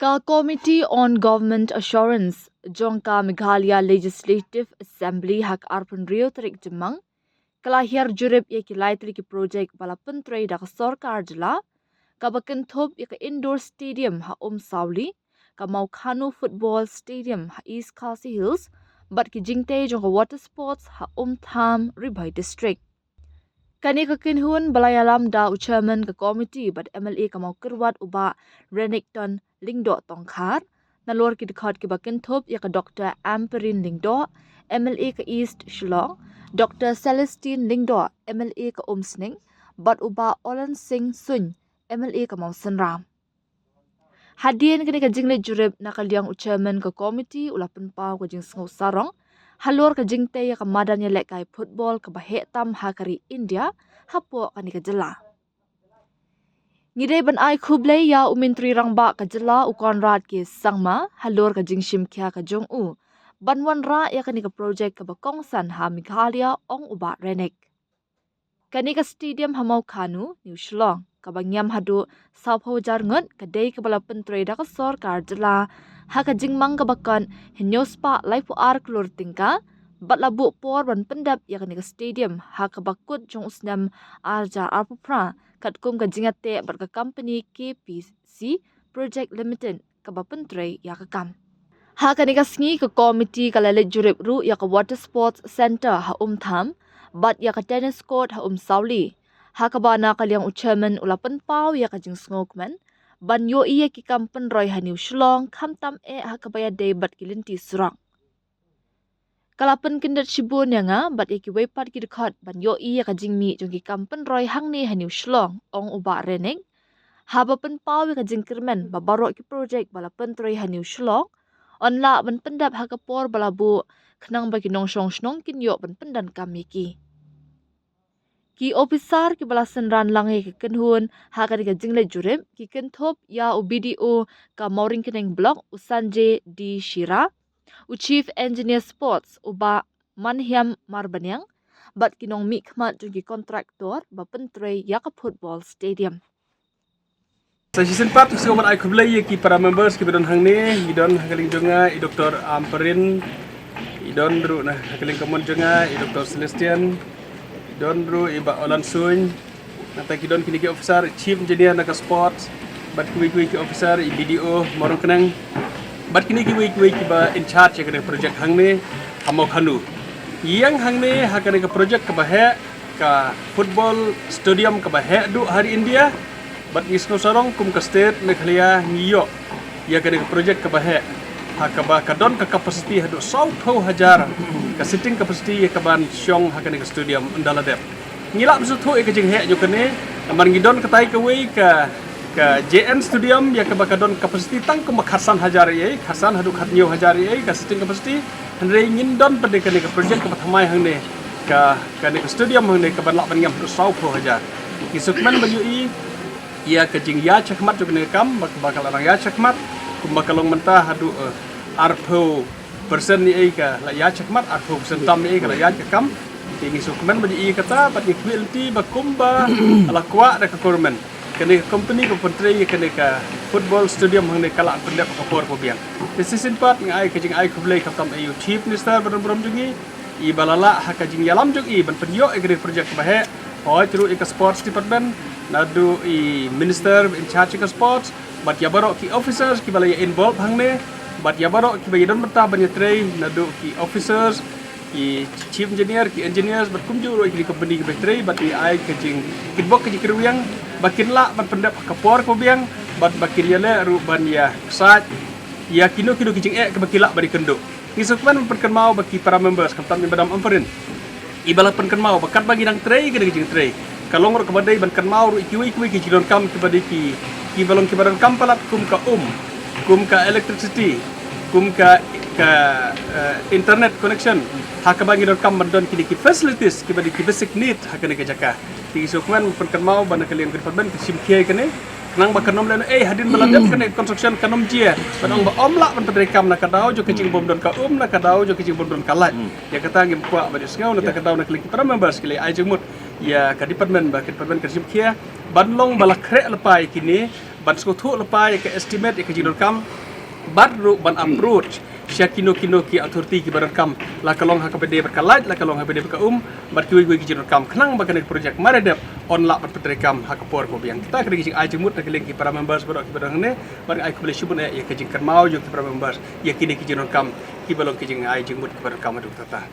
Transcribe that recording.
Ka Committee on Government Assurance Jongka Meghalaya Legislative Assembly hak arpun rio tarik jemang kelahir jurib ya kilai tarik projek balapan tray dak sorkar jela ka bakan thop ya ka indoor stadium ha Sauli ka mau Khanu football stadium ha East Khasi Hills bat ki jingte jong water sports ha Tham Ribai district. Kani ka kinhun balayalam da chairman ka committee bat MLA ka mau kerwat uba Renekton Lingdo Tongkhar nalor ki dekat ki bakin thop ya ka Dr. Amperin Lingdo MLA ka East Shillong Dr. Celestine Lingdo MLA ka Sning bat uba Olan Singh Sun MLA ka mau Sanram. Hadian kini ka jingle jurib nakaliang chairman ka committee ulapan pau ka jing sngau sarong halor ka jingte ya ka madan ya lek kai football ka bahetam hakari India hapo kani ka jela. Ngide ban ai khuble ya umintri rangba ka jela ukon rat ki sangma halor ka jingshim kya ka jong u banwan ra ya kani ka project ka bakongsan ha Meghalaya ong uba renek. Kani ka stadium hamau Khanu New Shillong ka bangyam hadu Sapho jar ngot ka dei ka balapan trade ka sorkar jela ha ka jingmang ka bakan hinyospa laifu ar klur tingka bat labu por ban pendap ya kani ka stadium ha ka bakut jong usnam arjar arpupra kat kum ka jingate bat ka company KPC Project Limited ka bapan tray ya ka kam. Ha kani ka sngi ka committee ka lalit jurib ru ya ka water sports center ha Tham bat ya ka tennis court ha Sauli. Ha ka bana kaliang chairman ulapan pau ya ka jing sngokman ban yo iya ki kampen roy ha New Shillong khamtam ha ka baya day bat kilinti surang. Kalapan kindat shibun ya nga bat ki wepat ki dekat ban yo iya ka jingmi jong ki kampen roy hang ni ha New Shillong ong uba reneng. Ha bapan pau ya ka jingkirmen babaro ki project balapan troy ha New Shillong onla ban pendap ha ka por balabu khnang ba ki nong shong shnong kin yo ban pendan kami ki. Ki officer ki balasan ran langai ki kenhun ha ka jingle jurib ki kenthop ya BDO ka Moring Keneng Block Usanje di Shira u Chief Engineer Sports uba Manhyam Marbanyang bat kinong mi khmat jong ki kontraktor ba pentrei ya ka football stadium. Sa season 4 gusto man ay kublay ki para members ki bidon hang ni idon hakaling jonga i Dr. Amperin idon ru na hakaling kamon jonga i Dr. Celestian don ru iba Olan Sun nata kidon kini ki officer chief engineer naka sports bat kuwi ki officer i BDO Morong Kenang bat kini ki ba in charge ka project hang ni hamau Khanu yang hang ni hakane ka project ka bahe ka football stadium ka bahe du hari India bat ngisno sarong kum ka state Meghalaya ngiyo ya kane ka project ka bahe hakaba ka don ka capacity hadu 100,000 ka sitting capacity ka ban syong hakane ka stadium andala dep ngila bsu thu ka jing he jo kane amar ngidon ka tai ka wei ka JN stadium ya ka bakadon capacity tang ka makhasan hajar ye khasan hadu khatnyo hajar ye ka sitting capacity andre ngindon pade kane ka project ka thamai hangne ka kane ka stadium hangne ka ban lak ban ngam 100,000 kisukman banyu i ia ka jing ya chakmat jo kane kam bakal orang ya chakmat kum bakalong mentah hadu arpo person ni ka la ya chakmat arpo person tam ni ka la ya kam tingi sukmen baji i kata pat ni quality bakumba ala kwa da ka kormen kene company ko pentrei kene ka football stadium hang ne kala pendap ka por ko biang decision part ngai ka jing ai kublai ka tam ayu chief minister brom jungi i balala ha ka jing yalam jung i ban penyo agri project bahe hoi tru ka sports department nadu i minister in charge ka sports bat ya barok ki officers ki balaya involve hang ne bat ya barok ki bayidon mata banyetrei nadu ki officers ki chief engineer ki engineers bat kumju ki company ki betrei bat i ai ka jing kibok ki kirwiang bakin la ban pendap ka por ko biang bat bakin yale ru ban ya sat ya kino ki jing ke bakila bari kendo ngisukman perken mau baki para members kam tam badam amperin ibala perken mau bakat bagi nang trei ki jing trei kalong ro kabadai ban kan mau ru ki ki jidon kam ki badi ki balong ki badan kam palat kum ka electricity kum ka internet connection haka bagi don kam bandon ki facilities ki badi ki basic need haka ne ka jaka ti sukman perkan mau ban kalian department sim kiai kene nang bakanom len hadin baladam kene construction kanom jia banong ba omla ban pedre kam na kadau jo kecing bom don ka na kadau jo kecing bom don kalat ya kata ngim kwa badi sngau na kadau na klik para members kili ai jemut ya ka department kerjim kia ban long bala krek lepai kini ban skotu lepai ke estimate ke jinor kam ban ru ban approach sya kino ki authority ki baran kam la kalong HKPD berkalat la kalong HKPD berka ban kui ki jinor kam kenang bakan projek maredep on la ban petre kam hakapor ko biang kita kena jing ai jemut nak link ki para members berok ki barang ne ban ai ko boleh syubun ya ke jing kermau jo ki para members ya kini ki jinor kam ki balong ki jing ai jemut ki baran kam aduk tata